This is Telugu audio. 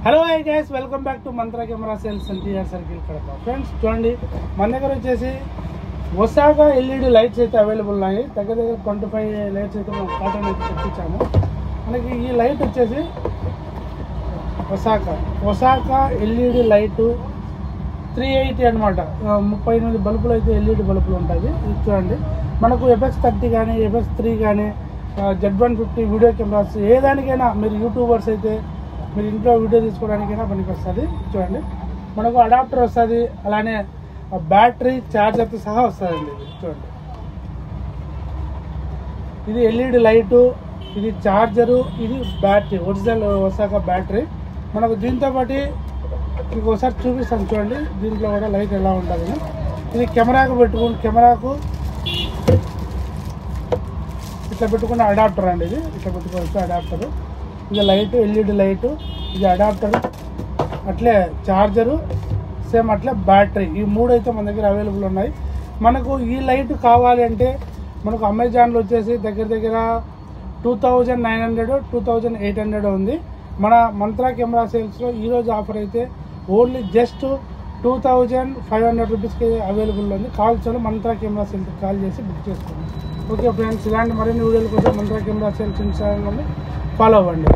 Hello hi guys, welcome back to mantra camera sales NTR circle Kadapa. Friends చూడండి, మన దగ్గర వచ్చేసి ఒసాకా ఎల్ఈడి లైట్స్ అయితే అవైలబుల్ ఉన్నాయి. దగ్గర 25 లైట్స్ అయితే మనం కాటన్ అయితే తెప్పించాము. మనకి ఈ లైట్ వచ్చేసి ఒసాకా ఎల్ఈడి లైటు 380 అనమాట. 38 బల్బులు అయితే ఎల్ఈడి బల్బులు ఉంటుంది. ఇది చూడండి, మనకు FX30 కానీ FX3 కానీ Z150 వీడియో కెమెరాస్ ఏదానికైనా మీరు యూట్యూబర్స్ అయితే మీరు ఇంట్లో వీడియో తీసుకోవడానికైనా పనికి వస్తుంది. చూడండి, మనకు అడాప్టర్ వస్తుంది, అలానే బ్యాటరీ ఛార్జర్తో సహా వస్తుందండి. ఇది చూడండి, ఇది ఎల్ఈడి లైటు, ఇది ఛార్జరు, ఇది బ్యాటరీ, ఒరిజినల్ ఒసాకా బ్యాటరీ. మనకు దీంతో పాటు మీకు ఒకసారి చూపిస్తాను. చూడండి, దీంట్లో కూడా లైట్ ఎలా ఉంటుంది. ఇది కెమెరాకు కెమెరాకు ఇట్లా పెట్టుకున్న అడాప్టర్ అండి. ఇది ఇట్లా పెట్టుకోవచ్చు అడాప్టరు. ఇది లైటు, ఎల్ఈడి లైటు, ఇది అడాప్టర్, అట్లే ఛార్జరు, సేమ్ అట్లే బ్యాటరీ. ఈ మూడు అయితే మన దగ్గర అవైలబుల్ ఉన్నాయి. మనకు ఈ లైట్ కావాలి అంటే మనకు అమెజాన్లో వచ్చేసి దగ్గర 2900 2800 ఉంది. మన మంత్రా కెమెరా సేల్స్లో ఈరోజు ఆఫర్ అయితే ఓన్లీ జస్ట్ 2500 రూపీస్కి అవైలబుల్ ఉంది. కాల్స్లో మంత్రా కెమెరా సేల్స్కి కాల్ చేసి బుక్ చేసుకోండి. ఓకే ఫ్రెండ్స్, ఇలాంటి మరిన్ని వీడియోల కోసం మంత్రా కెమెరా సేల్స్ ఇన్స్టాగ్రామ్లో ఫాలో అవ్వండి.